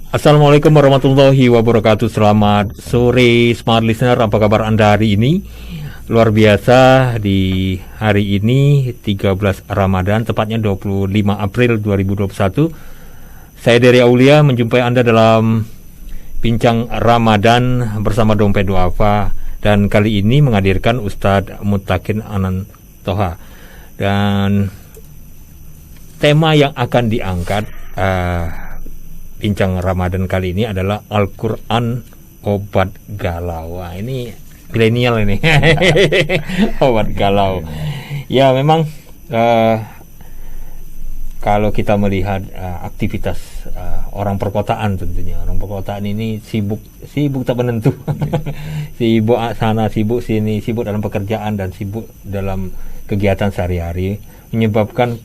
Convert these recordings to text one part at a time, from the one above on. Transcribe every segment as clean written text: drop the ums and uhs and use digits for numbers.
Assalamualaikum warahmatullahi wabarakatuh. Selamat sore Smart Listener, apa kabar Anda hari ini? Luar biasa, di hari ini 13 Ramadan, tepatnya 25 April 2021. Saya Dery Aulia menjumpai Anda dalam Bincang Ramadan bersama Dompet Duafa. Dan kali ini menghadirkan Ustadz Muttaqin Anantoha. Dan tema yang akan diangkat Bincang Ramadan kali ini adalah Al-Quran Obat Galau. Wah, ini milenial ini. Obat galau. Ya, memang kalau kita melihat aktivitas orang perkotaan, tentunya orang perkotaan ini sibuk tak menentu. Sibuk sana, sibuk sini, sibuk dalam pekerjaan dan sibuk dalam kegiatan sehari-hari, menyebabkan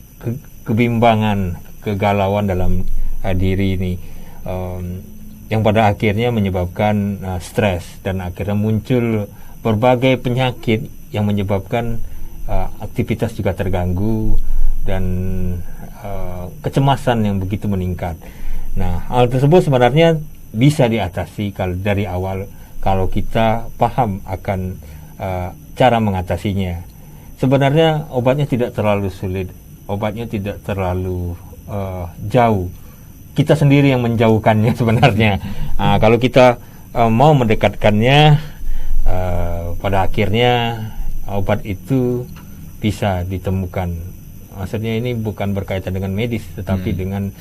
kebimbangan, kegalauan dalam diri ini, yang pada akhirnya menyebabkan stres, dan akhirnya muncul berbagai penyakit yang menyebabkan aktivitas juga terganggu dan kecemasan yang begitu meningkat. Nah, hal tersebut sebenarnya bisa diatasi kalau dari awal, kalau kita paham akan cara mengatasinya. Sebenarnya obatnya tidak terlalu sulit, obatnya tidak terlalu jauh. Kita sendiri yang menjauhkannya sebenarnya. Kalau kita mau mendekatkannya, pada akhirnya obat itu bisa ditemukan. Maksudnya ini bukan berkaitan dengan medis, tetapi dengan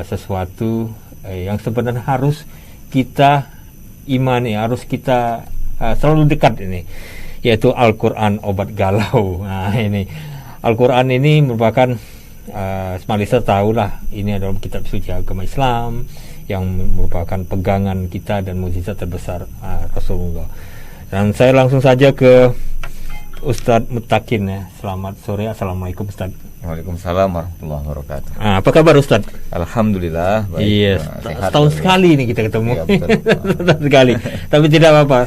sesuatu yang sebenarnya harus kita imani, harus kita selalu dekat ini, yaitu Al-Quran Obat Galau. Nah, ini Al-Quran ini merupakan Smart tahulah, ini adalah kitab suci agama Islam yang merupakan pegangan kita dan mukjizat terbesar Rasulullah. Dan saya langsung saja ke Ustadz Muttaqin ya. Selamat sore, assalamualaikum Ustadz. Waalaikumsalam warahmatullahi wabarakatuh. Apa kabar Ustadz? Alhamdulillah baik. Iya, setahun sekali nih kita ketemu. Iya, betul. Setahun sekali. Tapi tidak apa-apa.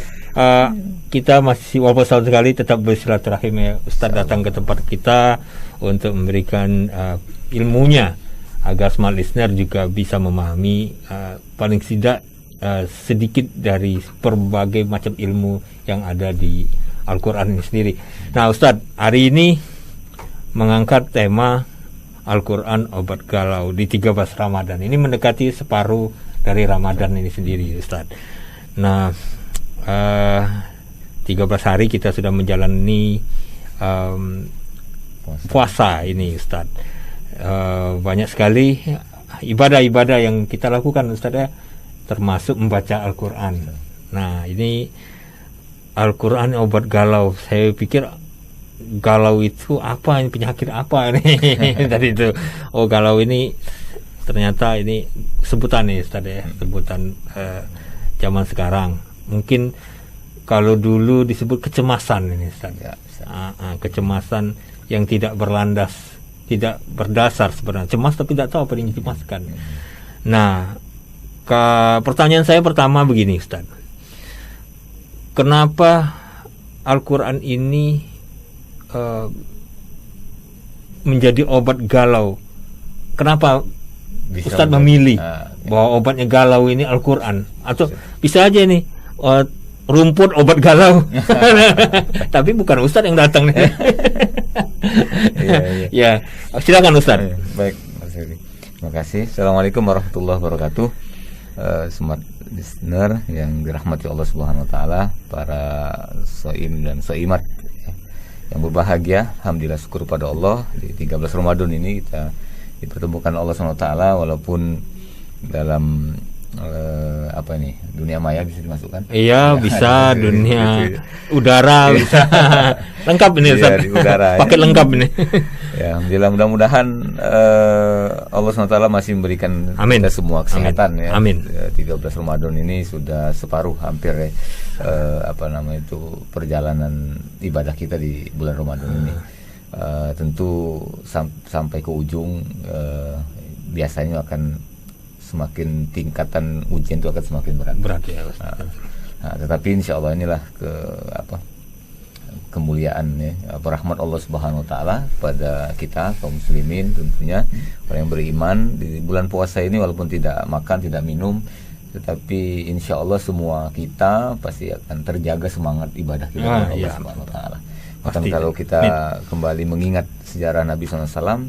Kita masih walaupun setahun sekali tetap bersilaturahim ya. Ustadz datang ke tempat kita untuk memberikan ilmunya agar Smart Listener juga bisa memahami paling tidak sedikit dari berbagai macam ilmu yang ada di Al-Quran ini sendiri. Nah Ustadz, hari ini mengangkat tema Al-Quran Obat Galau di 13 Ramadan. Ini mendekati separuh dari Ramadan ini sendiri Ustadz. Nah 13 hari kita sudah menjalani puasa ini Ustadz. Banyak sekali ibadah-ibadah yang kita lakukan Ustadz ya, termasuk membaca Al-Quran. Nah ini Al-Quran Obat Galau. Saya pikir galau itu apa, ini penyakit apa ini tadi itu. Oh, galau ini ternyata ini sebutan nih Ustadz ya, sebutan zaman sekarang. Mungkin kalau dulu disebut kecemasan ini Ustadz ya, kecemasan yang tidak berlandas, tidak berdasar sebenarnya. Cemas tapi tidak tahu apa yang dicemaskan. Nah, pertanyaan saya pertama begini Ustadz. Kenapa Al-Quran ini menjadi obat galau? Kenapa Ustadz memilih bahwa obatnya galau ini Al-Quran? Atau bisa aja nih rumput obat galau. Tapi bukan Ustadz yang datang nih. Ya, silakan Ustadz. Baik, Mas Heri. Terima kasih. Assalamualaikum warahmatullahi wabarakatuh. Smart Listener yang dirahmati Allah Subhanahu wa taala, para shaim dan shaimat yang berbahagia. Alhamdulillah, syukur pada Allah, di 13 Ramadan ini kita dipertemukan Allah Subhanahu wa taala, walaupun dalam dunia maya bisa dimasukkan. Iya, bisa dunia udara bisa. Lengkap ini Ustaz. Di udara. Paket lengkap ini. Ya, alhamdulillah, mudah-mudahan Allah SWT masih memberikan kita semua kesehatan. Amin. Ya. Amin. 13 Ramadan ini sudah separuh hampir perjalanan ibadah kita di bulan Ramadan ini. Tentu sampai ke ujung biasanya akan semakin tingkatan ujian itu akan semakin berat ya. Tetapi insya Allah inilah kemuliaan ya, rahmat Allah Subhanahu wa taala pada kita kaum muslimin, tentunya orang yang beriman di bulan puasa ini, walaupun tidak makan, tidak minum, tetapi insya Allah semua kita pasti akan terjaga semangat ibadah kita kepada Allah Subhanahu wa taala. Bahkan kalau kita kembali mengingat sejarah Nabi SAW,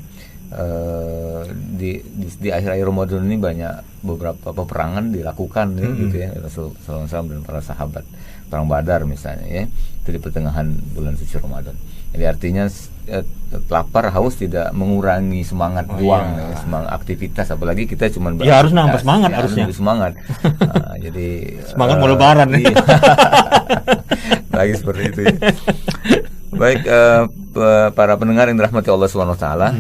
di akhir-akhir Ramadan ini banyak beberapa peperangan dilakukan ya, gitu ya, Rasulullah SAW dan para sahabat. Perang Badar misalnya ya, itu di pertengahan bulan suci Ramadan. Jadi artinya lapar, haus tidak mengurangi semangat juang, ya, semangat aktivitas, apalagi kita cuma harus nambah semangat, harusnya semangat. Jadi semangat mau lebaran nih. Lagi seperti itu ya. Baik, para pendengar yang dirahmati Allah Subhanahu wa taala,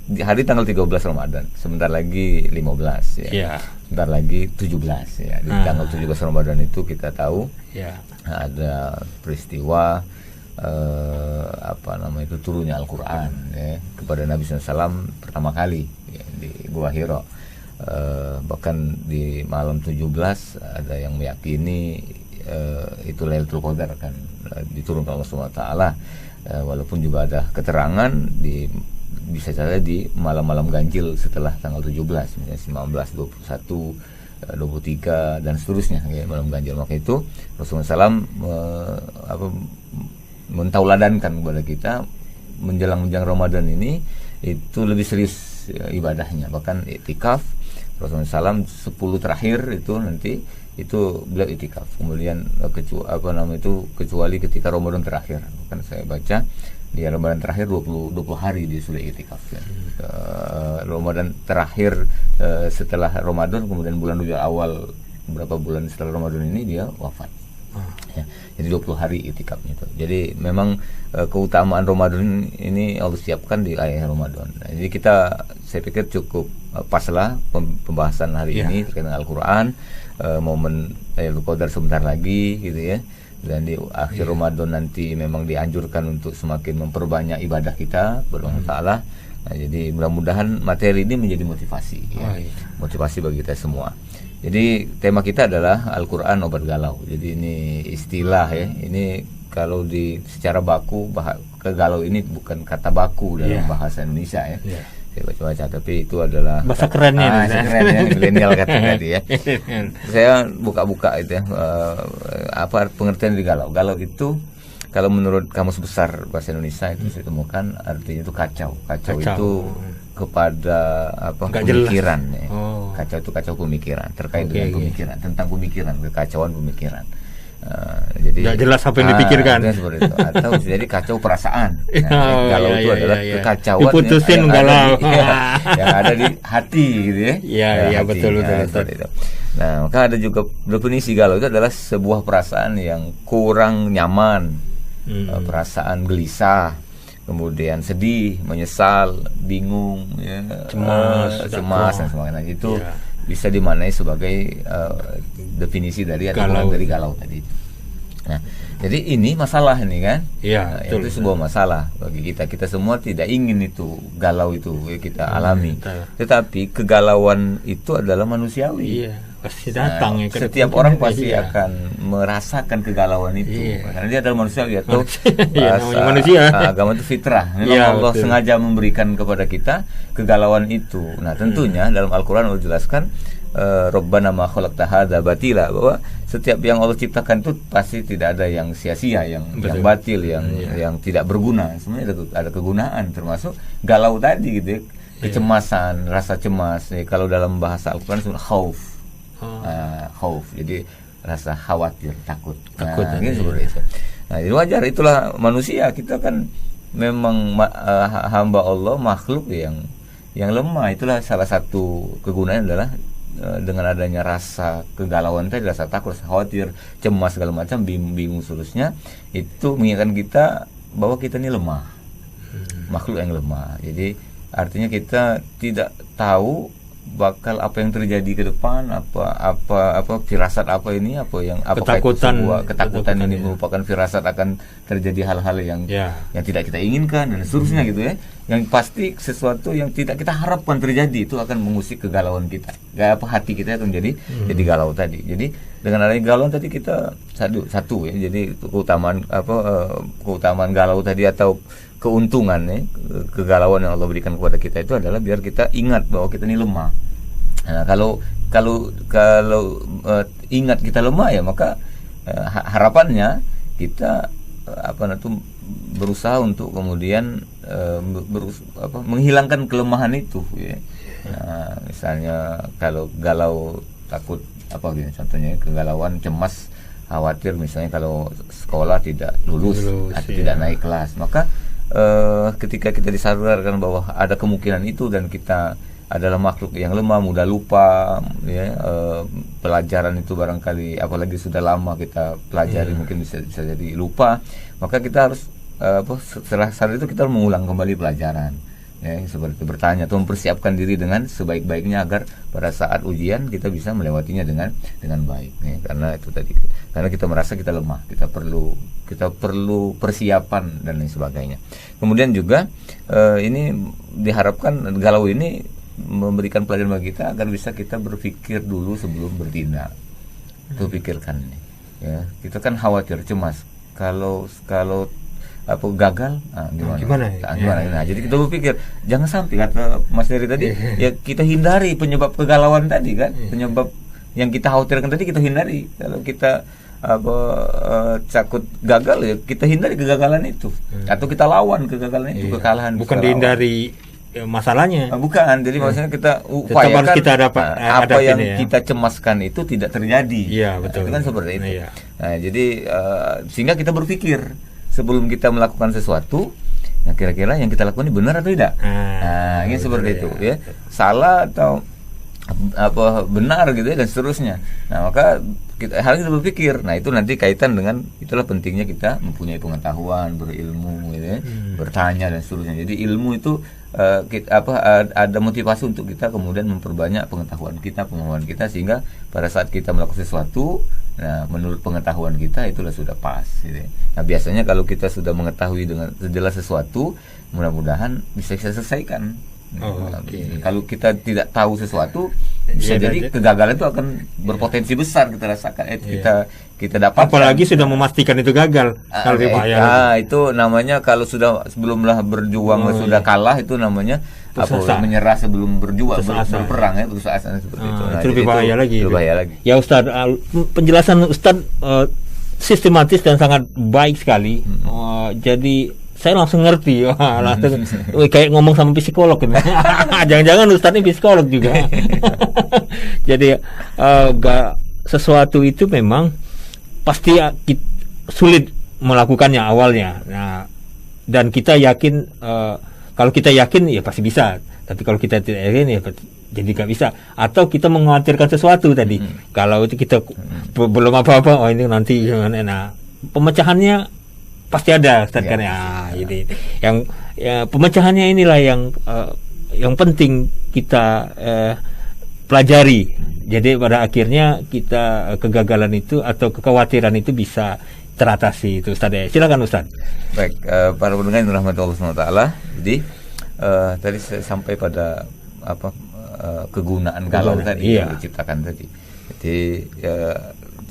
di hari tanggal 13 Ramadan, sebentar lagi 15 ya. Sebentar lagi 17 ya. Di tanggal 17 Ramadan itu kita tahu ada peristiwa itu turunnya Al-Qur'an ya, kepada Nabi SAW pertama kali ya, di Gua Hira. Bahkan di malam 17 ada yang meyakini itu Lailatul Qadar kan diturunkan Allah Subhanahu wa taala, walaupun juga ada keterangan bisa saja di malam-malam ganjil setelah tanggal 17, misalnya 19, 21, 23 dan seterusnya ya, malam ganjil. Maka itu Rasulullah SAW mentauladankan kepada kita menjelang Ramadan ini itu lebih serius ya, ibadahnya. Bahkan iktikaf Rasulullah SAW 10 terakhir itu nanti itu beliau iktikaf. Kemudian kecuali ketika Ramadan terakhir. Kan saya baca di Ramadan terakhir 20 hari dia sudah iktikaf ya. Ramadan terakhir setelah Ramadan, kemudian bulan Rabiul Awal beberapa bulan setelah Ramadan ini dia wafat. Ya, jadi 20 hari iktikafnya itu. Jadi memang keutamaan Ramadan ini Allah siapkan di akhir Ramadan. Nah, jadi saya pikir cukup paslah pembahasan hari ini terkait dengan Al-Qur'an, momen Lailatul Qadar sebentar lagi gitu ya. Dan di akhir Ramadan nanti memang dianjurkan untuk semakin memperbanyak ibadah kita kepada Allah Ta'ala. Nah, jadi mudah-mudahan materi ini menjadi motivasi ya. Motivasi bagi kita semua. Jadi tema kita adalah Al-Quran obat galau. Jadi ini istilah ya. Ini kalau secara baku galau ini bukan kata baku dalam bahasa Indonesia ya. Saya baca-baca, tapi itu adalah bahasa kerennya. Bahasa kerennya milenial kata tadi ya. Saya buka-buka itu ya, apa pengertian di galau. Galau itu kalau menurut Kamus Besar Bahasa Indonesia itu saya temukan artinya itu kacau. Kacau itu kepada pemikiran ya. Kacau itu kacau pemikiran, terkait dengan pemikiran, tentang pemikiran, kekacauan pemikiran. Jadi nggak jelas apa yang dipikirkan seperti itu. Atau jadi kacau perasaan. Galau itu adalah kekacauan diputusin galau yang ada di hati gitu ya. Iya betul. Itu. Nah, maka ada juga definisi galau itu adalah sebuah perasaan yang kurang nyaman, perasaan gelisah, kemudian sedih, menyesal, bingung, ya, cemas dan sebagainya. Itu bisa dimaknai sebagai definisi dari galau tadi. Nah, jadi ini masalah ini kan? Itu sebuah masalah bagi kita. Kita semua tidak ingin itu galau itu kita alami. Tetapi kegalauan itu adalah manusiawi. Pasti datang setiap orang pasti akan merasakan kegalauan itu. Karena dia adalah manusiawi atau manusia. Agama itu fitrah. Memang Allah sengaja memberikan kepada kita kegalauan itu. Nah, tentunya dalam Al-Qur'an Allah jelaskan Rabbana ma khalaqta hadza batila, bahwa setiap yang Allah ciptakan itu pasti tidak ada yang sia-sia, yang batil, yang tidak berguna. Semuanya ada kegunaan, termasuk galau tadi gitu ya. Kecemasan, rasa cemas. Kalau dalam bahasa Al-Qur'an itu khauf. Khauf. Jadi rasa khawatir, takut. Seperti itu. Nah, jadi wajar, itulah manusia. Kita kan memang hamba Allah, makhluk yang lemah. Itulah salah satu kegunaannya adalah dengan adanya rasa kegalauan tadi, rasa takut, rasa khawatir, cemas segala macam, bingung seterusnya, itu mengingatkan kita bahwa kita ini lemah, makhluk yang lemah. Jadi artinya kita tidak tahu bakal apa yang terjadi ke depan, apa firasat apa ini, ketakutan ini merupakan firasat akan terjadi hal-hal yang tidak kita inginkan dan seterusnya gitu ya. Yang pasti sesuatu yang tidak kita harapkan terjadi itu akan mengusik kegalauan kita. Hati kita akan jadi galau tadi. Jadi dengan adanya galauan tadi kita satu ya. Jadi keutamaan galau tadi atau keuntungan ya, kegalauan yang Allah berikan kepada kita itu adalah biar kita ingat bahwa kita ini lemah. Nah, kalau ingat kita lemah ya, maka harapannya kita berusaha untuk kemudian menghilangkan kelemahan itu ya. Nah, misalnya kalau galau, takut contohnya kegalauan, cemas, khawatir misalnya kalau sekolah tidak lulus atau tidak naik kelas, maka ketika kita disadarkan bahwa ada kemungkinan itu dan kita adalah makhluk yang lemah, mudah lupa ya, pelajaran itu barangkali apalagi sudah lama kita pelajari mungkin bisa jadi lupa, maka kita harus setelah sadar itu kita mengulang kembali pelajaran ya, seperti itu, bertanya atau mempersiapkan diri dengan sebaik-baiknya agar pada saat ujian kita bisa melewatinya dengan baik ya. Karena itu tadi, karena kita merasa kita lemah, kita perlu persiapan dan lain sebagainya. Kemudian juga ini diharapkan galau ini memberikan pelajaran bagi kita agar bisa kita berpikir dulu sebelum bertindak. Itu pikirkan ya. Kita kan khawatir, cemas kalau gagal, gimana? Nah, jadi kita berpikir jangan sampai, kata Mas Heri tadi, ya kita hindari penyebab kegalauan tadi kan, penyebab yang kita khawatirkan tadi kita hindari. Kalau kita takut gagal ya kita hindari kegagalan itu, atau kita lawan kegagalan itu, kekalahan. Bukan dihindari masalahnya. Bukan, jadi maksudnya kita upayakan apa yang kita cemaskan itu tidak terjadi. Iya, betul. Itu kan seperti itu. Iya. Nah, jadi sehingga kita berpikir sebelum kita melakukan sesuatu, nah kira-kira yang kita lakukan ini benar atau tidak. Nah, ini seperti itu ya. Salah atau benar gitu ya, dan seterusnya. Nah, maka harus kita berpikir. Nah, itu nanti kaitan dengan, itulah pentingnya kita mempunyai pengetahuan, berilmu gitu ya, bertanya dan seterusnya. Jadi ilmu itu ada motivasi untuk kita kemudian memperbanyak pengetahuan kita, pengetahuan kita, sehingga pada saat kita melakukan sesuatu, nah menurut pengetahuan kita itulah sudah pas gitu. Nah, biasanya kalau kita sudah mengetahui dengan jelas sesuatu, mudah-mudahan bisa kita selesaikan. Kalau kita tidak tahu sesuatu, bisa jadi kegagalan itu akan berpotensi besar kita rasakan, kita dapat. Apalagi sudah memastikan itu gagal, lebih bahaya. Itu namanya kalau sebelumlah berjuang sudah kalah, itu namanya menyerah sebelum berperang ya, putus asa seperti itu. Nah, itu lebih bahaya lagi. Ya Ustaz, penjelasan Ustaz sistematis dan sangat baik sekali. Jadi saya langsung ngerti, langsung kayak ngomong sama psikolog gitu. Jangan-jangan Ustaz ini psikolog juga. Jadi sesuatu itu memang pasti sulit melakukannya awalnya. Nah, dan kita yakin, kalau kita yakin ya pasti bisa. Tapi kalau kita tidak yakin ya jadi nggak bisa. Atau kita mengkhawatirkan sesuatu tadi. Kalau itu kita belum apa-apa, ini nanti gimana. Nah, pemecahannya pasti ada, Ustaz kan ya. Jadi yang pemecahannya inilah yang penting kita pelajari. Jadi pada akhirnya kita kegagalan itu atau kekhawatiran itu bisa teratasi itu, Ustaz. Silakan Ustaz. Baik, para pendengar yang dirahmati Allah SWT. Jadi tadi saya sampai pada kegunaan galau tadi yang diciptakan tadi. Jadi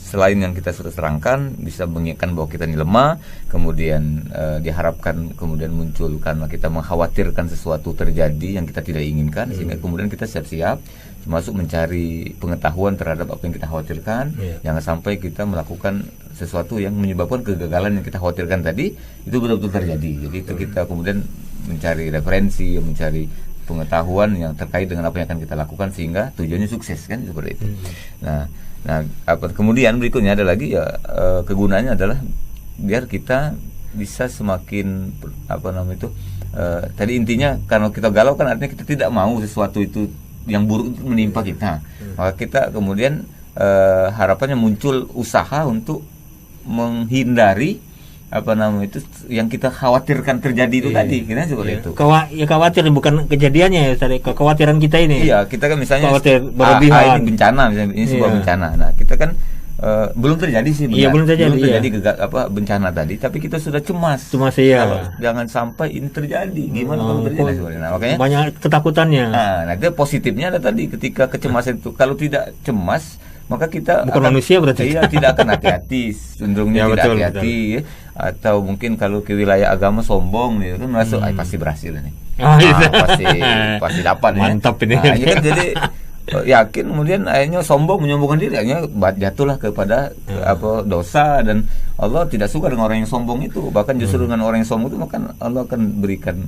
selain yang kita sudah terangkan, bisa mengingatkan bahwa kita ini lemah, kemudian diharapkan kemudian muncul karena kita mengkhawatirkan sesuatu terjadi yang kita tidak inginkan, sehingga kemudian kita siap-siap, termasuk mencari pengetahuan terhadap apa yang kita khawatirkan. Jangan sampai kita melakukan sesuatu yang menyebabkan kegagalan yang kita khawatirkan tadi itu betul-betul terjadi. Jadi itu kita kemudian mencari referensi, mencari pengetahuan yang terkait dengan apa yang akan kita lakukan sehingga tujuannya sukses, kan seperti itu. Nah, kemudian berikutnya ada lagi kegunaannya adalah biar kita bisa semakin tadi intinya, karena kita galau kan artinya kita tidak mau sesuatu itu yang buruk itu menimpa kita. Maka kita kemudian harapannya muncul usaha untuk menghindari yang kita khawatirkan terjadi itu tadi, kira seperti itu. Khawatir bukan kejadiannya ya, kekhawatiran kita ini. Iya, kita kan misalnya berlebihan. Ini bencana, misalnya ini sebuah bencana. Nah, kita kan belum terjadi sih, belum terjadi bencana tadi, tapi kita sudah cemas. Kalau jangan sampai ini terjadi, gimana kalau terjadi sebenarnya. Nah, makanya banyak ketakutannya. Nah, itu positifnya ada tadi, ketika kecemasan itu, kalau tidak cemas, maka kita bukan manusia berarti. Iya, tidak akan hati-hati, cenderungnya tidak betul, hati-hati ya. Atau mungkin kalau ke wilayah agama sombong nih kan merasa pasti berhasil nih. Pasti dapat. Mantap ini. Nah, ini kan jadi yakin, kemudian akhirnya sombong, menyombongkan diri, akhirnya jatuhlah kepada dosa, dan Allah tidak suka dengan orang yang sombong itu. Bahkan justru dengan orang yang sombong itu maka Allah akan berikan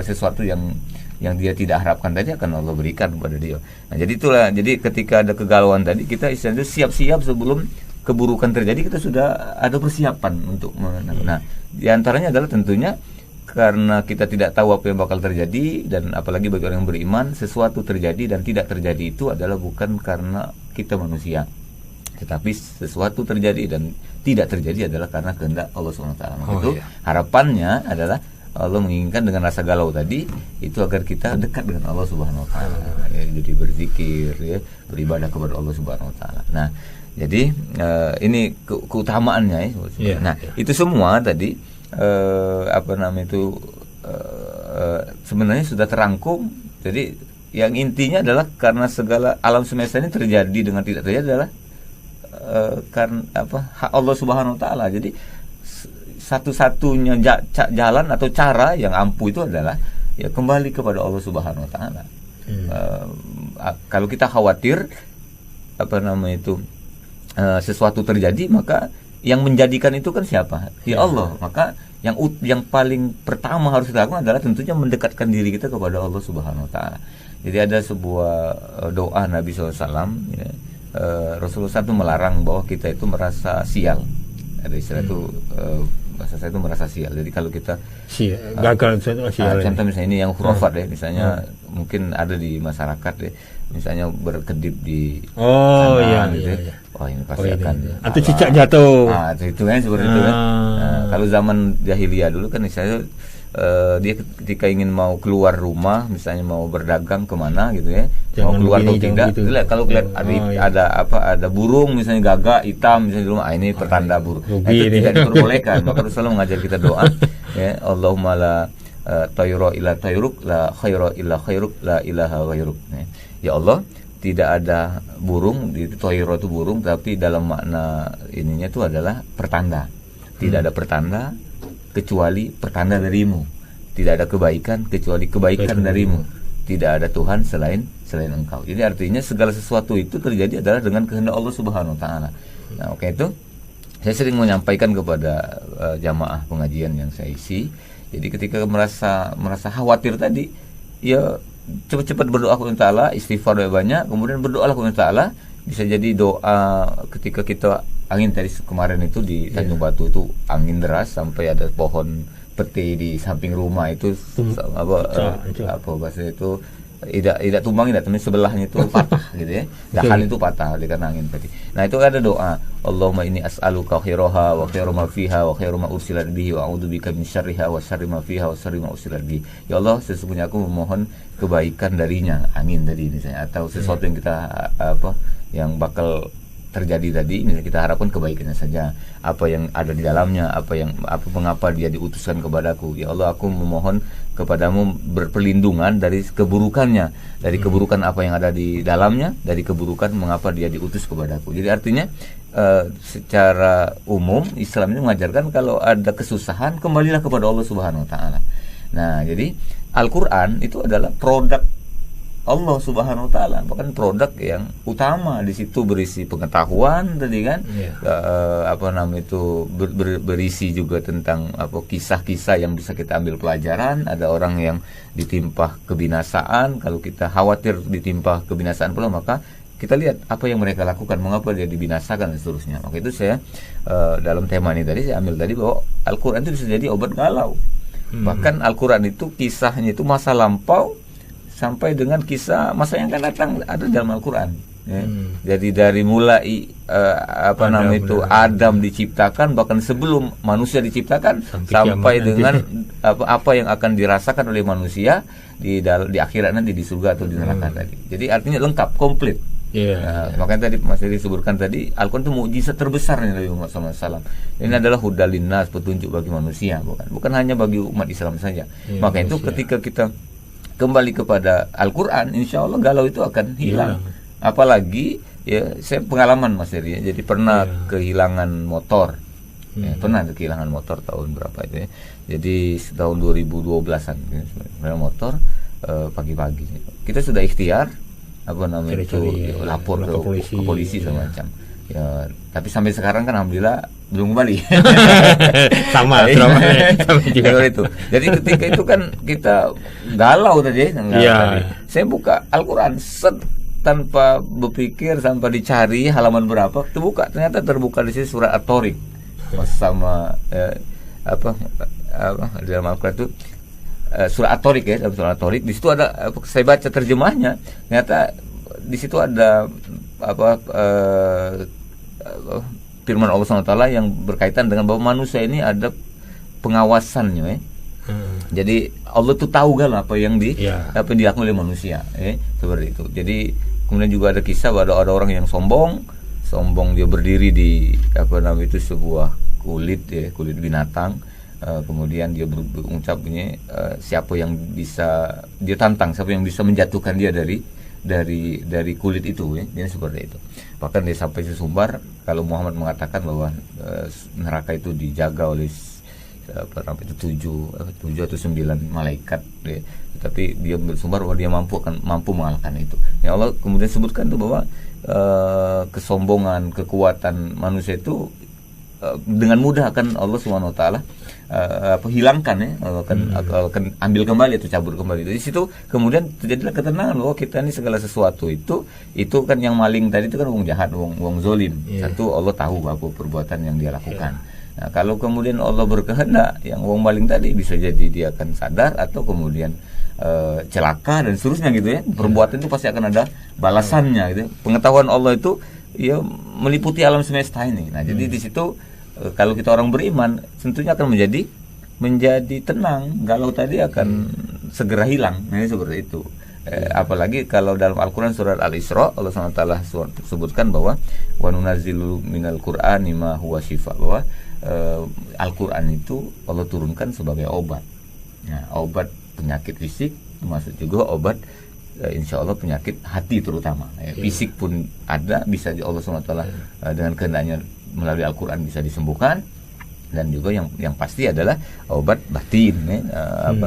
sesuatu yang dia tidak harapkan tadi akan Allah berikan kepada dia. Nah, jadi itulah, jadi ketika ada kegalauan tadi, kita istilahnya siap-siap sebelum keburukan terjadi, kita sudah ada persiapan untuk nah, diantaranya adalah tentunya karena kita tidak tahu apa yang bakal terjadi, dan apalagi bagi orang yang beriman, sesuatu terjadi dan tidak terjadi itu adalah bukan karena kita manusia, tetapi sesuatu terjadi dan tidak terjadi adalah karena kehendak Allah SWT. Harapannya adalah Allah menginginkan dengan rasa galau tadi itu agar kita dekat dengan Allah Subhanahu wa taala. Ya, jadi berzikir, ya, beribadah kepada Allah Subhanahu wa taala. Nah, jadi ini keutamaannya ya. Nah, itu semua tadi sebenarnya sudah terangkum. Jadi yang intinya adalah karena segala alam semesta ini terjadi dengan tidak terjadi adalah karena hak Allah Subhanahu wa taala. Jadi satu-satunya jalan atau cara yang ampuh itu adalah ya kembali kepada Allah Subhanahu wa taala. Kalau kita khawatir sesuatu terjadi, maka yang menjadikan itu kan siapa? Ya Allah. Maka yang paling pertama harus dilakukan adalah tentunya mendekatkan diri kita kepada Allah Subhanahu wa taala. Jadi ada sebuah doa Nabi SAW, ya, Rasulullah SAW melarang bahwa kita itu merasa sial. Ada istilah itu bahasa saya itu merasa sial. Jadi kalau kita gagal sial. Contoh misalnya ini yang khurafat ya, misalnya mungkin ada di masyarakat ya, misalnya berkedip di kanan, gitu. Iya. Oh, ini pasti akan atau cicak jatuh. Itu kan seperti itu kan. Nah, kalau zaman jahiliyah dulu kan misalnya dia ketika ingin mau keluar rumah, misalnya mau berdagang kemana gitu ya, jangan mau keluar atau tidak, gitu. Kalau lihat ada burung misalnya gagak hitam misalnya di rumah, ini pertanda burung. Nah, itu tidak diperbolehkan. Maka Rasulullah mengajar kita doa, ya, Allahumma la tayra illa tayruk, la khaira illa khairuk, la ilaha ghairuk. Ya Allah, tidak ada burung, itu tayra itu burung, tapi dalam makna ininya itu adalah pertanda. Tidak ada pertanda kecuali pertanda darimu, tidak ada kebaikan kecuali kebaikan darimu, tidak ada Tuhan selain Engkau. Jadi artinya segala sesuatu itu terjadi adalah dengan kehendak Allah Subhanahu wa taala. Nah, oke, itu saya sering menyampaikan kepada jamaah pengajian yang saya isi. Jadi ketika merasa khawatir tadi, ya cepat-cepat berdoa kepada Taala, istighfar banyak, kemudian berdoa kepada Taala. Bisa jadi doa ketika kita angin tadi kemarin itu di Tanjung Batu itu angin deras sampai ada pohon peti di samping rumah itu apa bahasa itu tidak tumbang, tapi sebelahnya itu patah gitu ya. Dahan itu patah karena angin tadi. Nah, itu ada doa, Allahumma inni as'aluka khairaha wa khairu ma fiha wa khairu ma ursilat bihi wa a'udzubika min syarriha wa syarri ma fiha wa syarri ma ursilat bihi. Ya Allah, sesungguhnya aku memohon kebaikan darinya, angin tadi misalnya, atau sesuatu yang kita yang bakal terjadi tadi, misalnya kita harapkan kebaikannya saja, apa yang ada di dalamnya, mengapa dia diutuskan kepadaku. Ya Allah, aku memohon kepadamu berperlindungan dari keburukannya, dari keburukan apa yang ada di dalamnya, dari keburukan mengapa dia diutus kepadaku. Jadi artinya secara umum Islam ini mengajarkan kalau ada kesusahan kembalilah kepada Allah Subhanahu wa taala. Nah, jadi Al-Qur'an itu adalah produk Allah Subhanahu wa taala, bahkan produk yang utama. Di situ berisi pengetahuan tadi kan, berisi juga tentang kisah-kisah yang bisa kita ambil pelajaran. Ada orang yang ditimpa kebinasaan, kalau kita khawatir ditimpa kebinasaan pula, maka kita lihat apa yang mereka lakukan, mengapa dia dibinasakan dan seterusnya. Maka itu saya dalam tema ini tadi saya ambil tadi bahwa Al-Qur'an itu bisa jadi obat galau. Bahkan Al-Qur'an itu kisahnya itu masa lampau sampai dengan kisah masa yang akan datang ada dalam Al-Qur'an. Ya. Jadi dari mulai Adam diciptakan, bahkan sebelum manusia diciptakan sampai dengan apa yang akan dirasakan oleh manusia di akhirat nanti, di surga atau di neraka tadi. Jadi artinya lengkap, komplit. Nah, makanya tadi Mas Heri sebutkan tadi, Al-Qur'an itu mukjizat terbesar Nabi Muhammad SAW. Ini adalah hudal linnas, petunjuk bagi manusia, bukan hanya bagi umat Islam saja. Maka itu ketika kita kembali kepada Al-Qur'an, insya Allah galau itu akan hilang. Apalagi ya saya pengalaman Mas Heri ya. Jadi pernah kehilangan motor. Ya, pernah kehilangan motor tahun berapa itu ya. Jadi tahun 2012-an ya, motor pagi-pagi. Kita sudah ikhtiar lapor ke polisi sama macam. Ya, tapi sampai sekarang kan alhamdulillah belum kembali. sama juga itu. Jadi ketika itu kan kita galau tadi. Saya buka Al-Qur'an tanpa berpikir, tanpa dicari halaman berapa, ternyata terbuka di sini surat At-Tariq. Sama di dalam Al-Quran itu surat At-Tariq ya, surat At-Tariq. Di situ ada saya baca terjemahnya, ternyata di situ ada firman Allah SWT yang berkaitan dengan bahwa manusia ini ada pengawasannya ya. Jadi Allah tuh tahu kan apa yang dilakukan oleh manusia seperti itu. Jadi kemudian juga ada kisah bahwa ada orang yang sombong dia berdiri di itu sebuah kulit binatang, kemudian dia berucapnya siapa yang bisa dia tantang, siapa yang bisa menjatuhkan dia dari kulit itu ya. Jadi seperti itu. Bahkan dia sampai sesumbar kalau Muhammad mengatakan bahwa neraka itu dijaga oleh tujuh atau 9 malaikat ya. Tapi dia bersumber bahwa dia mampu mengalahkan itu. Ya Allah kemudian sebutkan tuh bahwa kesombongan, kekuatan manusia itu dengan mudah akan Allah Subhanahu wa taala hilangkan ya, akan ambil kembali atau cabut kembali. Di situ kemudian terjadilah ketenangan bahwa kita ini segala sesuatu itu kan yang maling tadi itu kan wong jahat, wong zolim. Satu Allah tahu apa perbuatan yang dia lakukan. Nah, kalau kemudian Allah berkehendak, yang wong maling tadi bisa jadi dia akan sadar atau kemudian celaka dan seterusnya gitu ya. Perbuatan itu pasti akan ada balasannya gitu. Pengetahuan Allah itu ya meliputi alam semesta ini. Nah, jadi di situ kalau kita orang beriman tentunya akan menjadi tenang. Galau tadi akan segera hilang. Nah, ini seperti itu. Apalagi kalau dalam Al-Quran surat Al-Isra Allah SWT sebutkan bahwa wa nunazzilu minal Qur'ani ma huwa shifa, bahwa Al-Quran itu Allah turunkan sebagai obat. Nah, obat penyakit fisik termasuk juga obat insya Allah penyakit hati terutama. Fisik pun ada, bisa Allah SWT dengan kehendaknya melalui Al-Quran bisa disembuhkan, dan juga yang pasti adalah obat batin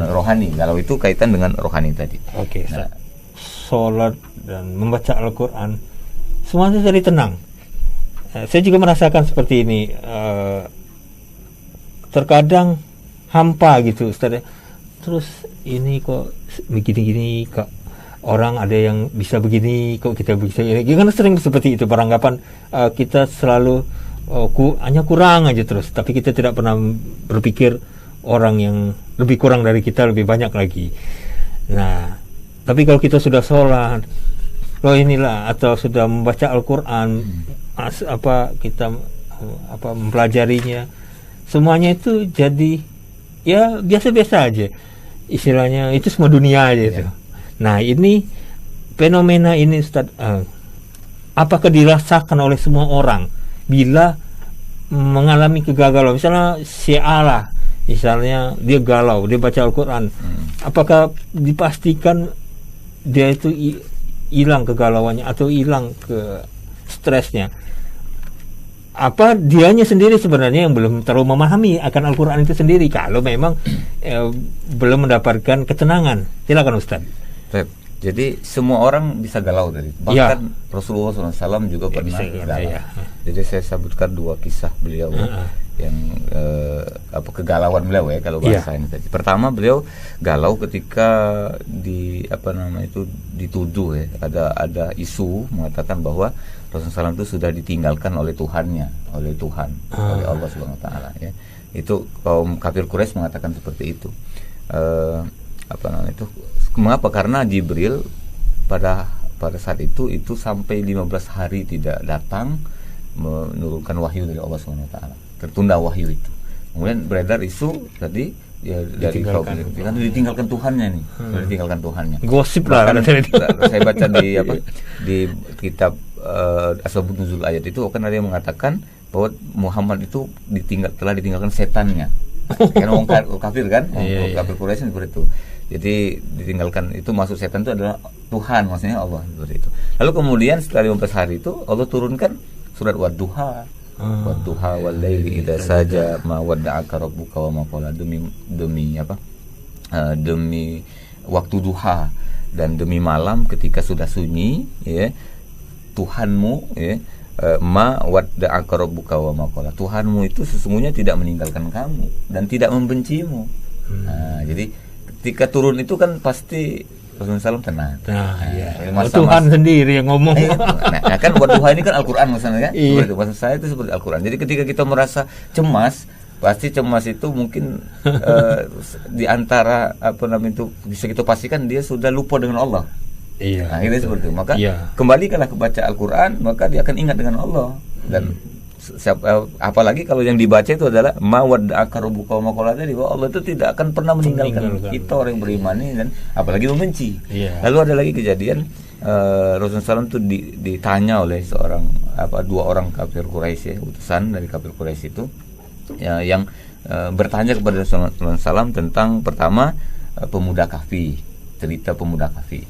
rohani. Kalau itu kaitan dengan rohani tadi. Oke. Nah, sholat dan membaca Al-Quran semuanya jadi tenang. Saya juga merasakan seperti ini. Terkadang hampa gitu Ustaz. Terus ini kok begini-gini, kok orang ada yang bisa begini, kok kita bisa ini. Karena sering seperti itu beranggapan kita selalu hanya kurang aja terus, tapi kita tidak pernah berpikir orang yang lebih kurang dari kita lebih banyak lagi. Nah, tapi kalau kita sudah sholat, atau sudah membaca Al-Quran, kita mempelajarinya, semuanya itu jadi ya biasa-biasa aja. Istilahnya itu semua dunia aja itu. Nah, ini fenomena ini Ustaz, apakah dirasakan oleh semua orang bila mengalami kegagalan? Misalnya si Allah, misalnya dia galau, dia baca Al-Quran, apakah dipastikan dia itu hilang kegalauannya atau hilang ke stresnya? Apa dianya sendiri sebenarnya yang belum terlalu memahami akan Al-Quran itu sendiri kalau memang belum mendapatkan ketenangan? Silakan Ustaz. Jadi semua orang bisa galau tadi. Bahkan Rasulullah SAW juga pernah galau. Jadi saya sebutkan 2 kisah beliau yang kegalauan beliau ya kalau bahasa ini tadi. Pertama, beliau galau ketika dituduh ya. Ada isu mengatakan bahwa Rasulullah SAW itu sudah ditinggalkan oleh Tuhannya, oleh Allah Subhanahu wa taala ya. Itu kaum kafir Quraisy mengatakan seperti itu. Mengapa? Karena Jibril pada saat itu sampai 15 hari tidak datang menurunkan wahyu dari Allah Subhanahu wa taala. Tertunda wahyu itu. Kemudian beredar isu tadi dari kaum ditinggalkan Tuhannya nih. Ditinggalkan Tuhannya. Gosip lah. Saya baca di kitab Asbabun Nuzul ayat itu kan ada yang mengatakan bahwa Muhammad itu telah ditinggalkan setannya. Kan orang kafir kan, Iya, kafir Quraisy seperti itu. Jadi ditinggalkan itu, maksud setan itu adalah Tuhan, maksudnya Allah seperti itu. Lalu kemudian setelah 15 hari itu Allah turunkan surat Wadduha. Wadduha wal laili idza saja ma wadda'aka rabbuka wa ma qala, demi apa? Demi waktu duha dan demi malam ketika sudah sunyi, ya, Tuhanmu, ya, ma wadda'aka rabbuka wa ma qala, Tuhanmu itu sesungguhnya tidak meninggalkan kamu dan tidak membencimu. Nah, jadi ketika turun itu kan pasti Rasulullah SAW tenang. Tuhan sendiri yang ngomong. Nah, kan Wadduha ini kan Al-Quran maksudnya kan? Iya. Maksud saya itu seperti Al-Quran. Jadi ketika kita merasa cemas, pasti cemas itu mungkin di antara apa namanya itu bisa kita pastikan dia sudah lupa dengan Allah. Iya. Nah, itu seperti itu. Maka kembalikanlah ke baca Al-Quran, maka dia akan ingat dengan Allah. Dan apalagi kalau yang dibaca itu adalah ma wadda'aka rabbuka wa ma qala, tadi bahwa Allah itu tidak akan pernah meninggalkan kita orang yang beriman ini, dan apalagi membenci. Lalu ada lagi kejadian Rasulullah SAW itu ditanya oleh dua orang kafir Quraisy, utusan dari kafir Quraisy itu, ya, yang bertanya kepada Rasulullah SAW tentang pertama pemuda Kahfi, cerita pemuda Kahfi.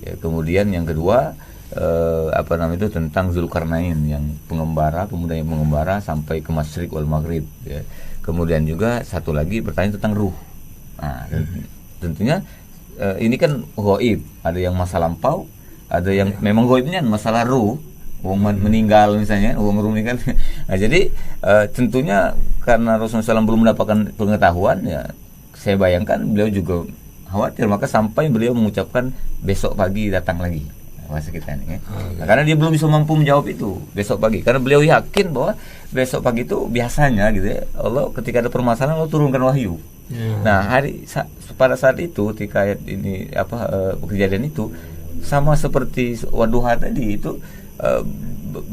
Ya, kemudian yang kedua itu tentang Zulkarnain yang pemuda yang mengembara sampai ke Masyriq wal Maghrib, ya. Kemudian juga satu lagi bertanya tentang ruh. Nah, tentunya ini kan ghaib, ada yang masa lampau, ada yang memang ghaibnya masalah ruh, meninggal misalnya, ruh meninggal. Nah, jadi tentunya karena Rasulullah SAW belum mendapatkan pengetahuan, ya saya bayangkan beliau juga khawatir, maka sampai beliau mengucapkan besok pagi datang lagi. Masa kita ini, nah, karena dia belum bisa mampu menjawab itu besok pagi, karena beliau yakin bahwa besok pagi itu biasanya gitu ya, Allah ketika ada permasalahan Allah turunkan wahyu. Nah, pada saat itu ketika ayat ini kejadian itu sama seperti Wadduha tadi itu,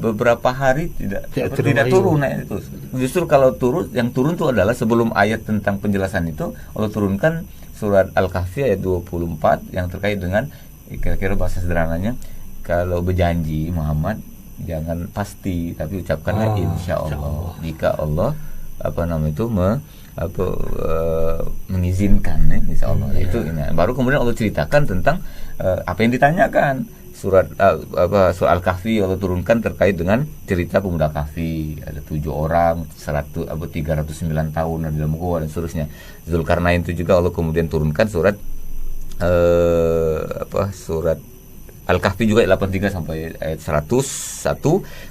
beberapa hari tidak turun itu. Justru kalau yang turun itu adalah sebelum ayat tentang penjelasan itu, Allah turunkan surat Al-Kahfi ayat 24 yang terkait dengan kira-kira bahasa sederhananya, kalau berjanji Muhammad jangan pasti, tapi ucapkanlah insya Allah, jika Allah mengizinkan, ya, insya Allah. Itu baru kemudian Allah ceritakan tentang apa yang ditanyakan. Surat Al-Kahfi Allah turunkan terkait dengan cerita pemuda Kahfi, ada 7 orang 309 tahun di dalam gua dan seterusnya. Zulkarnain itu juga Allah kemudian turunkan surat surat Al-Kahfi juga 83 sampai ayat 101.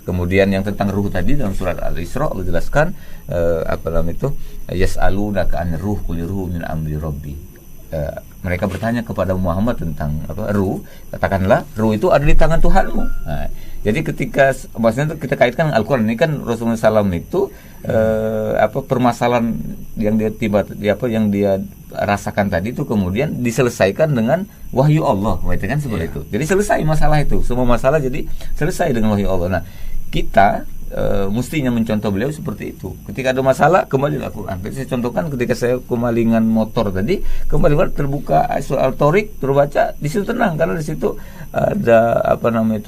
Kemudian yang tentang ruh tadi dalam surat Al-Isra Allah jelaskan yas'alunaka 'anir ruh qul ruh min amri rabbi. Mereka bertanya kepada Muhammad tentang ruh, katakanlah ruh itu ada di tangan Tuhanmu. Nah, jadi ketika maksudnya kita kaitkan Al-Quran ini kan Rasulullah SAW itu permasalahan yang yang dia rasakan tadi itu kemudian diselesaikan dengan wahyu Allah, kan seperti itu. Jadi selesai masalah itu, semua masalah jadi selesai dengan wahyu Allah. Nah, kita mestinya mencontoh beliau seperti itu. Ketika ada masalah kembali Al-Quran. Saya contohkan ketika saya kemalingan motor tadi, kembali terbuka surah Al-Tariq, terbaca, di situ tenang karena di situ ada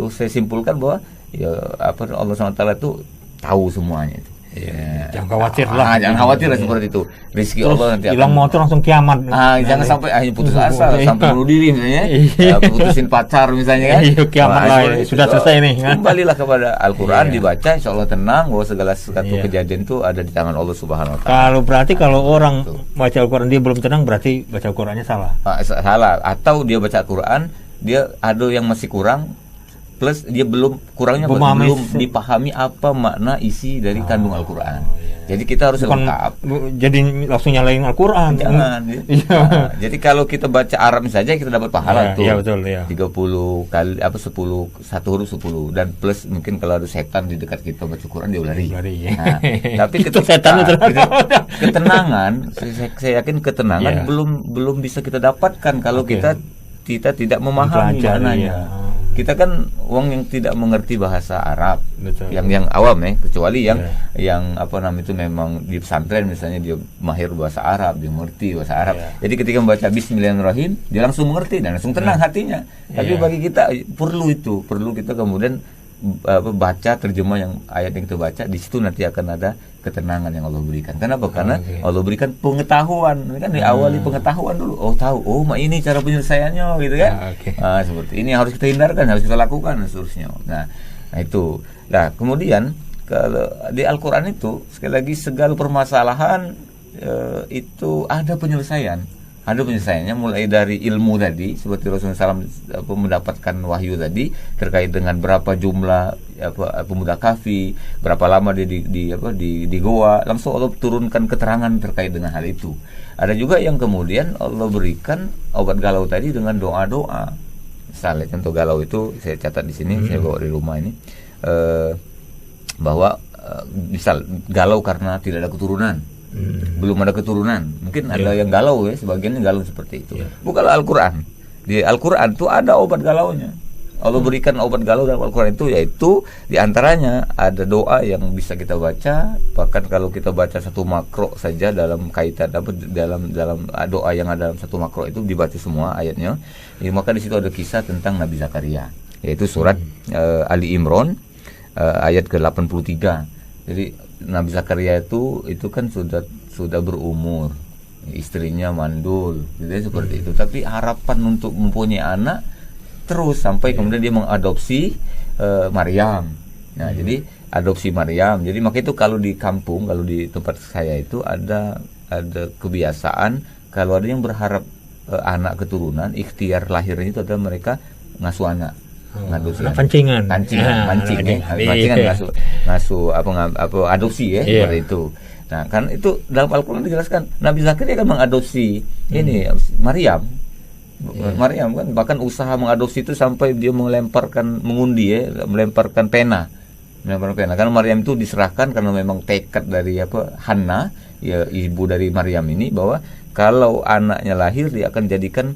saya simpulkan bahwa ya Allah SWT itu tahu semuanya itu. Ya. Jangan khawatir lah. Jangan khawatir lah seperti itu. Rezeki Allah nanti hilang motor langsung kiamat. Jangan sampai akhirnya putus asa, sampai bunuh diri misalnya, putusin pacar misalnya kan. Kiamat lah, sudah selesai nih. Kembalilah kepada Al-Quran, dibaca, insya Allah tenang bahwa segala sesuatu kejadian itu ada di tangan Allah Subhanahu Wa Taala. Kalau orang baca Al-Quran dia belum tenang, berarti baca Al-Qurannya salah. Salah, atau dia baca Al-Quran dia ada yang masih kurang. Plus dia belum dipahami apa makna isi dari kandung Al-Quran. Jadi kita harus lengkap. Jadi langsung nyalain Al-Quran. Jangan. Jadi kalau kita baca Arab saja kita dapat pahala tuh. Iya betul ya. 30 kali 10 satu huruf 10 dan plus mungkin kalau ada setan di dekat kita baca Quran dia lari. Nah, tapi ketika ketenangan, saya yakin ketenangan belum bisa kita dapatkan kalau kita tidak memahami maknanya. Kita kan orang yang tidak mengerti bahasa Arab, yang awam kecuali yang itu memang di pesantren misalnya dia mahir bahasa Arab, dia mengerti bahasa Arab. Jadi ketika membaca Bismillahirrahmanirrahim dia langsung mengerti dan langsung tenang hatinya. Tapi bagi kita perlu kita kemudian baca terjemah yang ayat yang kita baca, di situ nanti akan ada ketenangan yang Allah berikan. Kenapa? Karena Allah berikan pengetahuan. Kan diawali pengetahuan dulu. Oh tahu, oh ini cara penyelesaiannya gitu kan. Seperti ini harus kita hindarkan, harus kita lakukan dan seterusnya. Nah itu. Nah kemudian kalau di Al-Quran itu sekali lagi segala permasalahan itu ada penyelesaian. Ada penyelesaiannya mulai dari ilmu tadi seperti Rasulullah SAW mendapatkan wahyu tadi terkait dengan berapa jumlah pemuda kafi, berapa lama dia di goa, langsung Allah turunkan keterangan terkait dengan hal itu. Ada juga yang kemudian Allah berikan obat galau tadi dengan doa-doa. Misalnya contoh galau itu saya catat di sini, saya bawa di rumah ini, bahwa misal galau karena tidak ada keturunan. Belum ada keturunan, mungkin ada yang galau ya, sebagian yang galau seperti itu. Bukalah Al-Quran, di Al-Quran itu ada obat galaunya. Allah berikan obat galau dalam Al-Quran itu, yaitu diantaranya ada doa yang bisa kita baca. Bahkan kalau kita baca satu makro saja dalam kaitan dalam doa yang ada dalam satu makro itu dibaca semua ayatnya, maka di situ ada kisah tentang Nabi Zakaria, yaitu surat Ali Imran ayat ke-83. Jadi Nabi Zakaria itu kan sudah berumur, istrinya mandul, gitu seperti itu. Tapi harapan untuk mempunyai anak terus sampai kemudian dia mengadopsi Maryam. Nah, jadi adopsi Maryam. Jadi maka itu kalau di kampung, kalau di tempat saya itu ada kebiasaan kalau ada yang berharap anak keturunan, ikhtiar lahirnya itu adalah mereka ngasuh anak. Pancingan ngasuh adopsi ya, seperti itu. Nah kan itu dalam Al-Quran dijelaskan Nabi Zakaria kan mengadopsi ini Maryam kan, bahkan usaha mengadopsi itu sampai dia melemparkan pena karena Maryam itu diserahkan karena memang tekad dari Hanna ya, ibu dari Maryam ini, bahwa kalau anaknya lahir dia akan jadikan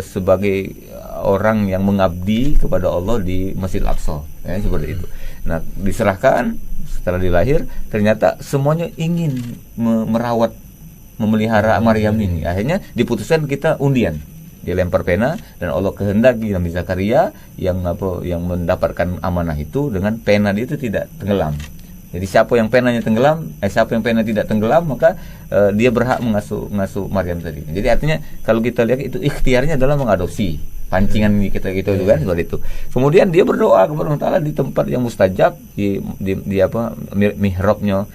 sebagai orang yang mengabdi kepada Allah di Masjid Al-Aqsa, ya, seperti itu. Nah, diserahkan setelah dilahir, ternyata semuanya ingin memelihara Maryam ini. Akhirnya diputuskan kita undian. Dia lempar pena dan Allah kehendaki Nabi Zakaria yang mendapatkan amanah itu dengan pena dia itu tidak tenggelam. Jadi siapa yang penanya tidak tenggelam, maka dia berhak mengasuh Maryam tadi. Jadi artinya kalau kita lihat itu ikhtiarnya adalah mengadopsi. Pancingan kita gitu kan, seperti itu. Kemudian dia berdoa kepada Allah Taala di tempat yang mustajab, di mihrabnya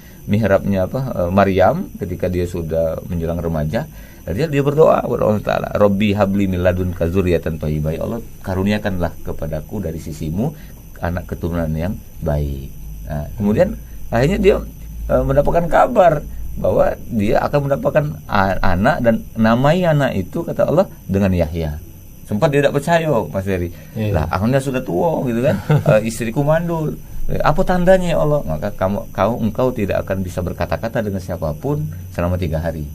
Maryam ketika dia sudah menjelang remaja. Dia berdoa kepada Allah Taala, Robbi habli min ladunka dzurriyyatan thayyibah. Ya Allah, karuniakanlah kepadaku dari sisimu anak keturunan yang baik. Nah, kemudian akhirnya dia mendapatkan kabar bahwa dia akan mendapatkan anak, dan namai anak itu kata Allah dengan Yahya. Sempat dia tidak percaya, Mas Heri. Lah, akhirnya sudah tua gitu kan. Istriku mandul. Apa tandanya ya Allah? Maka engkau tidak akan bisa berkata-kata dengan siapapun selama 3 hari.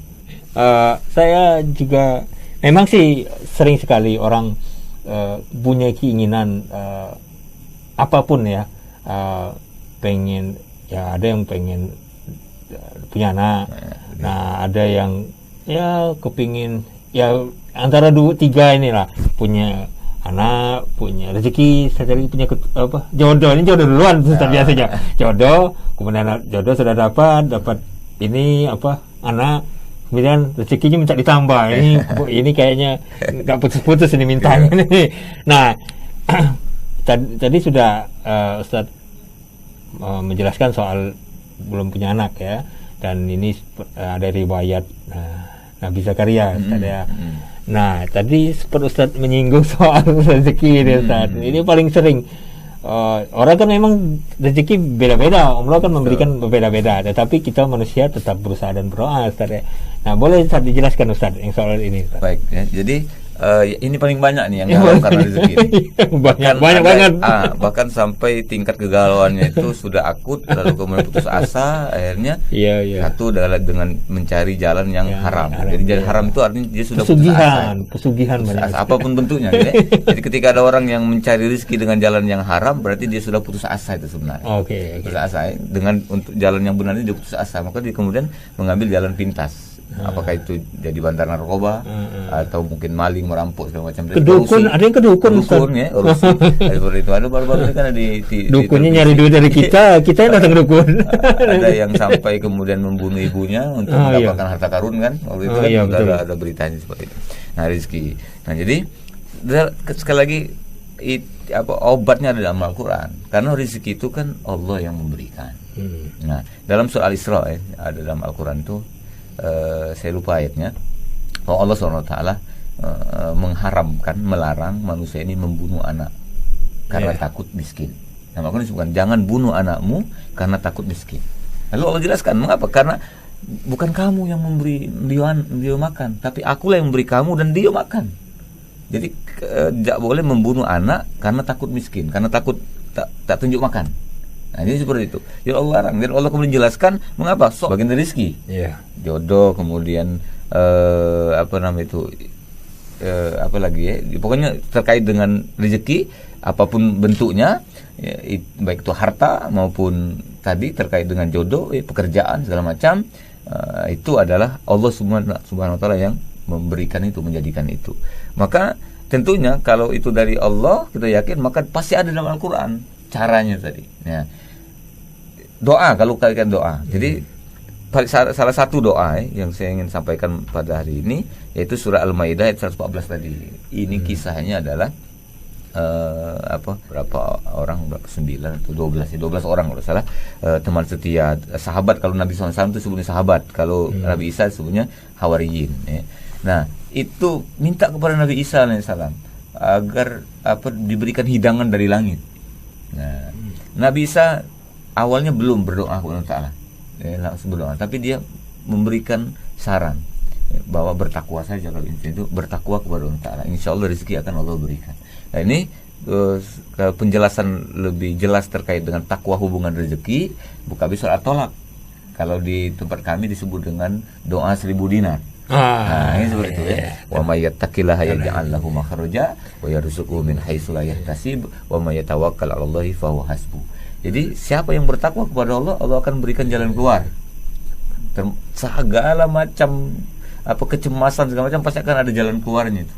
Saya juga memang sih sering sekali orang punya keinginan apapun ya, pengen ya, ada yang pengen punya anak, nah ada yang ya kepingin ya antara 2-3 inilah, punya anak, punya rezeki, punya jodoh. Ini jodoh duluan biasanya jodoh, kemudian jodoh sudah dapat ini anak, kemudian rezekinya minta ditambah. Ini kayaknya nggak putus-putus ini mintanya nih. Nah tadi sudah Ustaz menjelaskan soal belum punya anak ya, dan ini ada riwayat Nabi Zakaria ada. Nah tadi seperti Ustaz menyinggung soal rezeki ini, Ustaz. Ini paling sering orang kan memang rezeki beda-beda, Allah kan memberikan berbeda-beda, tetapi kita manusia tetap berusaha dan berdoa, Ustaz ya. Nah boleh Ustaz dijelaskan, Ustaz, yang soal ini, Ustaz? Baik ya, jadi ini paling banyak nih yang galau karena rezeki ini. banyak banget. Bahkan sampai tingkat kegalauannya itu sudah akut, lalu kemudian putus asa, akhirnya satu adalah dengan mencari jalan yang haram. Jadi jalan haram itu artinya dia sudah pesugihan putus asa, apapun bentuknya. Jadi ketika ada orang yang mencari rezeki dengan jalan yang haram, berarti dia sudah putus asa itu sebenarnya. Putus asa dengan untuk jalan yang benar dia putus asa, maka dia kemudian mengambil jalan pintas. Apakah itu jadi bandar narkoba atau mungkin maling, merampok segala macam. Kedukun, ada yang kedukun ya, korupsi. Seperti itu. Ada baru-baru ini kan dukunnya nyari duit dari kita yang datang dukun. Ada yang sampai kemudian membunuh ibunya untuk mendapatkan harta karun kan. Waktu itu kan ada beritanya seperti itu. Nah, rezeki. Nah, jadi sekali lagi obatnya ada dalam Al-Quran. Karena rezeki itu kan Allah yang memberikan. Nah, dalam surah Al-Isra ada dalam Al-Quran itu saya lupa ayatnya, bahwa Allah SWT mengharamkan, melarang manusia ini membunuh anak karena takut miskin. Nah, makanya disebutkan jangan bunuh anakmu karena takut miskin. Lalu Allah jelaskan mengapa? Karena bukan kamu yang memberi dia makan, tapi akulah yang memberi kamu dan dia makan. Jadi tidak boleh membunuh anak karena takut miskin, karena takut tak tunjuk makan. Nah, ini seperti itu. Ya Allah larang. Dan Allah kemudian jelaskan mengapa? Bagian dari rezeki. Jodoh, kemudian apa lagi ya? Pokoknya terkait dengan rezeki apapun bentuknya, baik itu harta maupun tadi terkait dengan jodoh, pekerjaan segala macam, itu adalah Allah Subhanahu wa taala yang memberikan itu, menjadikan itu. Maka tentunya kalau itu dari Allah, kita yakin maka pasti ada dalam Al-Qur'an caranya tadi. Ya. Doa, kalau kalian doa. Jadi salah satu doa yang saya ingin sampaikan pada hari ini yaitu surah Al-Maidah ayat 114 tadi. Ini kisahnya adalah berapa orang, 9 atau 12 orang kalau salah, teman setia sahabat. Kalau Nabi SAW itu sebutnya sahabat, kalau Nabi Isa sebutnya hawariyin ya. Nah, itu minta kepada Nabi Isa alaihissalam agar diberikan hidangan dari langit. Nah, Nabi Isa awalnya belum berdoa kepada Allah Ta'ala, langsung berdoa, tapi dia memberikan saran bahwa bertakwa saja. Kalau itu bertakwa kepada Allah Ta'ala, insya Allah rezeki akan Allah berikan. Nah, ini penjelasan lebih jelas terkait dengan takwa hubungan rezeki buka surat At-Tolak. Kalau di tempat kami disebut dengan doa 1000 dinar. Nah, ini seperti itu ya. Wa may yattaqillaha yaj'al lahu makhraja wa yarzuqhu min haitsu la yahtasib wa may yatawakkal 'alallahi fa huwa hasbuh. Jadi siapa yang bertakwa kepada Allah, Allah akan berikan jalan keluar. Segala macam kecemasan segala macam pasti akan ada jalan keluarnya itu.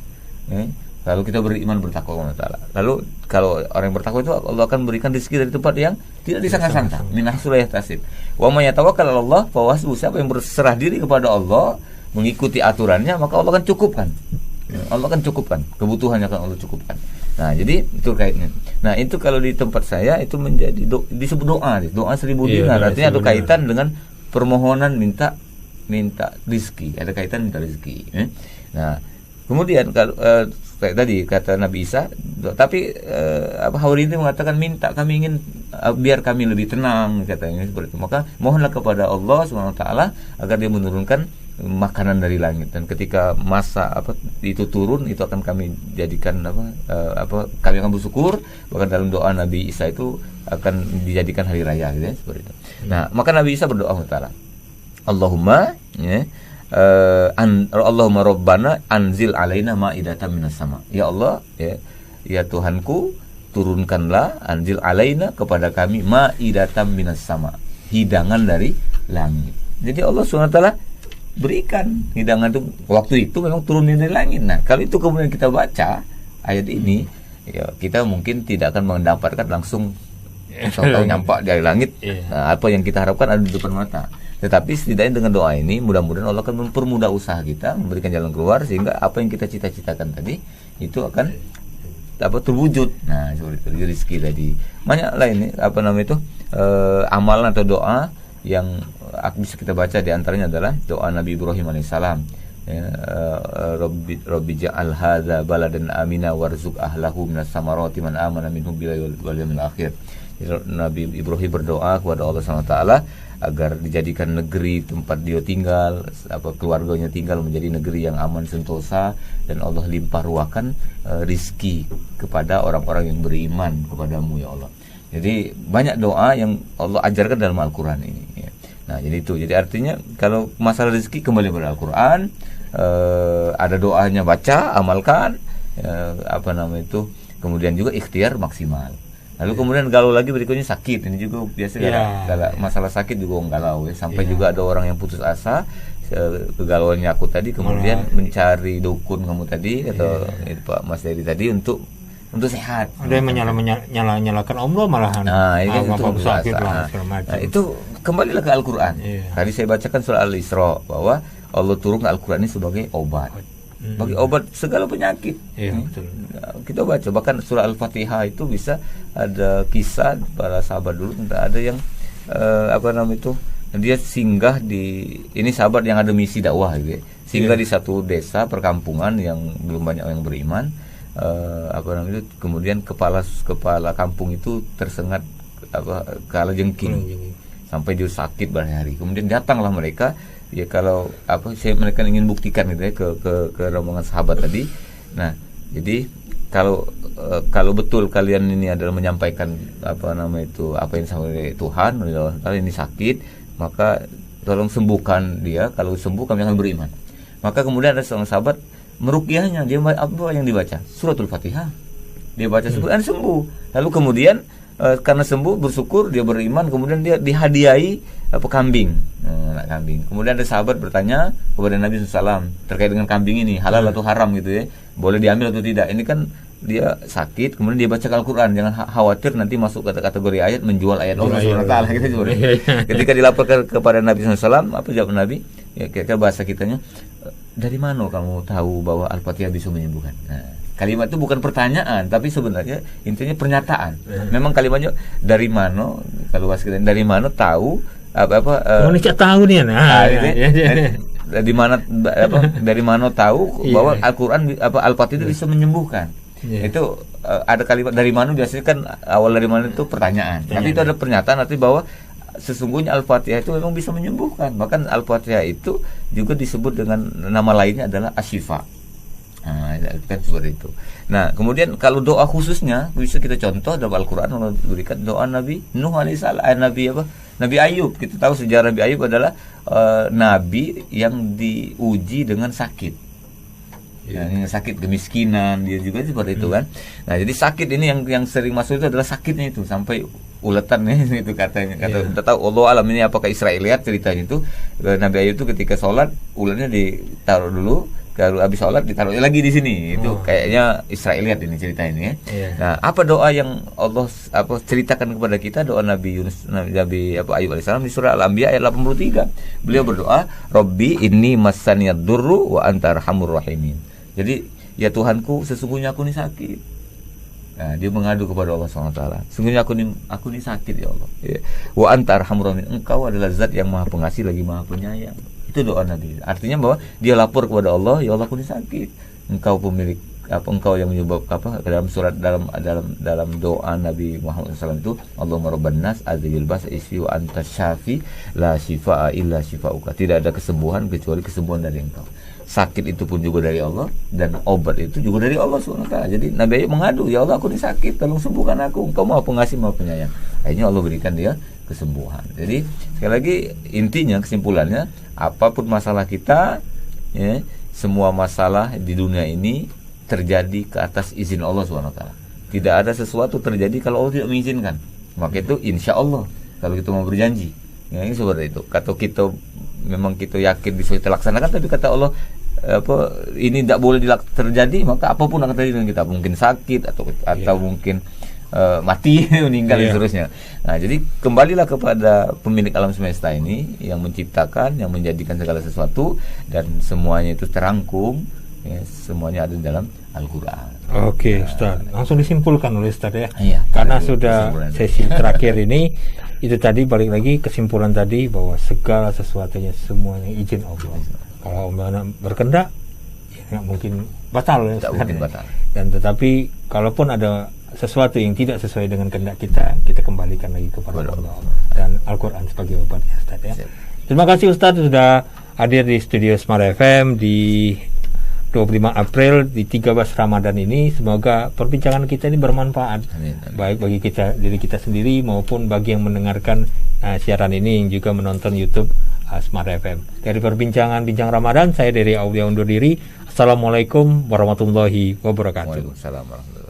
Kalau kita beriman bertakwa kepada Allah. Lalu kalau orang yang bertakwa itu Allah akan berikan rezeki dari tempat yang tidak disangka-sangka. Min haitsu la yahtasib. Wa may yatawakkal 'alallahi fa huwa hasbuh. Siapa yang berserah diri kepada Allah, mengikuti aturannya, maka Allah akan cukupkan. Allah akan cukupkan, kebutuhannya akan Allah cukupkan. Nah, jadi itu kaitnya. Nah, itu kalau di tempat saya itu menjadi disebut doa 1000 dinar. Artinya ada kaitan dengan permohonan minta rezeki, ada kaitan minta rezeki. Nah, kemudian kalau kayak tadi kata Nabi Isa, tapi Hawari ini mengatakan minta, kami ingin biar kami lebih tenang, katanya seperti itu. Maka mohonlah kepada Allah Subhanahu wa taala agar dia menurunkan makanan dari langit, dan ketika masa itu turun, itu akan kami jadikan kami akan bersyukur. Bahkan dalam doa Nabi Isa itu akan dijadikan hari raya gitu ya, seperti itu. Nah, maka Nabi Isa berdoa kepada Allahumma Allahumma Rabbana anzil alaina ma'idatan minas sama. Ya Allah, ya Tuhanku, turunkanlah, anzil alaina, kepada kami, ma'idatan minas sama, hidangan dari langit. Jadi Allah SWT berikan hidangan itu, waktu itu memang turunin dari langit. Nah, kalau itu kemudian kita baca ayat ini, ya kita mungkin tidak akan mendapatkan langsung tahu nyampak dari langit. Nah, apa yang kita harapkan ada di depan mata. Tetapi setidaknya dengan doa ini mudah-mudahan Allah akan mempermudah usaha kita, memberikan jalan keluar, sehingga apa yang kita cita-citakan tadi itu akan terwujud. Nah, seperti itu rezeki tadi. Banyak lain amalan atau doa yang bisa kita baca, di antaranya adalah doa Nabi Ibrahim alaihissalam. Rabbi ja'al hadza baladan amina warzuq ahlahu minas samarati man amana minhum billahi wal yawmil akhir. Nabi Ibrahim berdoa kepada Allah SWT agar dijadikan negeri tempat dia tinggal, keluarganya tinggal, menjadi negeri yang aman sentosa, dan Allah limpah ruahkan rizki kepada orang-orang yang beriman kepadamu ya Allah. Jadi banyak doa yang Allah ajarkan dalam Al-Quran ini ya. Nah, jadi itu. Jadi artinya kalau masalah rezeki kembali pada Al-Quran, ada doanya, baca, amalkan, kemudian juga ikhtiar maksimal. Lalu kemudian galau lagi berikutnya sakit. Ini juga biasa masalah sakit juga galau ya. Sampai juga ada orang yang putus asa, kegalauannya aku tadi, kemudian mencari dukun kamu tadi atau Pak Mas Dery tadi untuk sehat. Ada yang menyalahkan Allah malahan. Nah, itu sakit lah. Nah, itu kembalilah ke Al-Qur'an. Tadi saya bacakan surah Al-Isra bahwa Allah turun ke Al-Qur'an ini sebagai obat. Bagi obat segala penyakit. Betul. Kita baca bahkan surah Al-Fatihah itu bisa ada kisah para sahabat dulu, ada yang dia singgah di ini sahabat yang ada misi dakwah gitu ya. Singgah di satu desa perkampungan yang belum banyak yang beriman. Kemudian kepala kampung itu tersengat kalajengking sampai dia sakit berhari-hari. Kemudian datanglah mereka ya, kalau mereka ingin buktikan gitu ya ke rombongan sahabat tadi. Nah, jadi kalau betul kalian ini adalah menyampaikan apa yang disampaikan oleh Tuhan, kalian ini sakit, maka tolong sembuhkan dia. Kalau sembuh kami akan beriman. Maka kemudian ada seorang sahabat meruqyahnya, dia apa yang dibaca? Suratul Fatihah. Dia baca sembuh. Lalu kemudian karena sembuh bersyukur, dia beriman, kemudian dia dihadiahi kambing. Kambing. Kemudian ada sahabat bertanya kepada Nabi SAW terkait dengan kambing ini, halal atau haram gitu ya, boleh diambil atau tidak. Ini kan dia sakit, kemudian dia baca Al-Quran, jangan khawatir nanti masuk ke kategori ayat menjual ayat Allah SWT gitu. Ketika dilaporkan kepada Nabi SAW, apa jawab Nabi? Ya, kira-kira bahasa kitanya, dari mana kamu tahu bahwa Al-Fatihah bisa menyembuhkan? Nah, kalimat itu bukan pertanyaan, tapi sebenarnya intinya pernyataan. Memang kalimatnya dari mana? Kalau bahasa kita dari mana tahu Indonesia tahu nih dari mana tahu bahwa Al-Quran Al-Fatihah itu bisa menyembuhkan. Itu ada kalimat dari mana, biasanya kan awal dari mana itu pertanyaan. Tapi itu ada pernyataan arti bahwa sesungguhnya Al-Fatihah itu memang bisa menyembuhkan. Bahkan Al-Fatihah itu juga disebut dengan nama lainnya adalah Asy-Syifa. Nah, kan seperti itu. Nah, kemudian kalau doa khususnya bisa kita contoh dalam Al-Quran, Allah berikan doa Nabi Nuh alaihissalam, Nabi Ayub. Kita tahu sejarah Nabi Ayub adalah nabi yang diuji dengan sakit. Yang sakit kemiskinan, dia juga seperti itu kan. Nah, jadi sakit ini yang sering masuk itu adalah sakitnya itu sampai uletannya itu katanya. Kita tahu Allah alam ini apakah Israiliyat ceritanya itu. Nabi Ayub itu ketika sholat ulatnya ditaruh dulu, kalau habis sholat ditaruh lagi di sini. Itu kayaknya Israiliyat ini cerita ini ya. Nah, apa doa yang Allah ceritakan kepada kita? Doa Nabi Ayub alaihissalam di surah Al-Anbiya ayat 83. Beliau berdoa, Rabbi inni massaniyad durru wa anta arhamur rahimin. Jadi, ya Tuhanku, sesungguhnya aku ini sakit. Nah, dia mengadu kepada Allah SWT. Sesungguhnya aku ini sakit ya Allah. Wa anta arhamur rahimin. Engkau adalah zat yang maha pengasih lagi maha penyayang. Itu doa Nabi. Artinya bahwa dia lapor kepada Allah, ya Allah aku ini sakit. Engkau pemilik engkau yang menyebabkan dalam surat dalam doa Nabi Muhammad SAW itu, Allahumma rabban nas adzil bas isfi wa anta syafi la shifaa illa shifauka. Tidak ada kesembuhan kecuali kesembuhan dari Engkau. Sakit itu pun juga dari Allah dan obat itu juga dari Allah SWT. Jadi Nabi Ayub mengadu, ya Allah aku ini sakit, tolong sembuhkan aku. Engkau maha pengasih maha penyayang. Akhirnya Allah berikan dia kesembuhan. Jadi sekali lagi intinya, kesimpulannya, apapun masalah kita ya, semua masalah di dunia ini terjadi ke atas izin Allah SWT. Tidak ada sesuatu terjadi kalau Allah tidak mengizinkan. Maka itu insya Allah kalau kita mau berjanji ya, ini seperti itu. Kalau kita memang kita yakin bisa kita laksanakan, tapi kata Allah ini tidak boleh terjadi, maka apapun akan terjadi dengan kita, mungkin sakit atau mungkin mati, meninggal dan seterusnya. Nah, jadi kembalilah kepada pemilik alam semesta ini yang menciptakan, yang menjadikan segala sesuatu, dan semuanya itu terangkum ya, semuanya ada dalam Al-Quran. Oke, Ustaz. Langsung disimpulkan oleh Ustaz ya. Iya, karena sudah sesi terakhir ini, itu tadi balik lagi kesimpulan tadi bahwa segala sesuatunya semuanya izin Allah. Kalau Allah berkehendak, ya nggak mungkin batal ya. Tidak mungkin batal. Dan tetapi kalaupun ada sesuatu yang tidak sesuai dengan kehendak kita kembalikan lagi kepada Allah dan Al-Quran sebagai obatnya, Ustaz ya. Terima kasih Ustaz sudah hadir di studio Smart FM di 25 April di 13 Ramadan ini. Semoga perbincangan kita ini bermanfaat. Amin. Baik bagi diri kita sendiri maupun bagi yang mendengarkan siaran ini yang juga menonton YouTube Smart FM. Dari perbincangan Bincang Ramadan, saya dari Aulia undur diri. Assalamualaikum warahmatullahi wabarakatuh. Waalaikumsalam warahmatullahi wabarakatuh.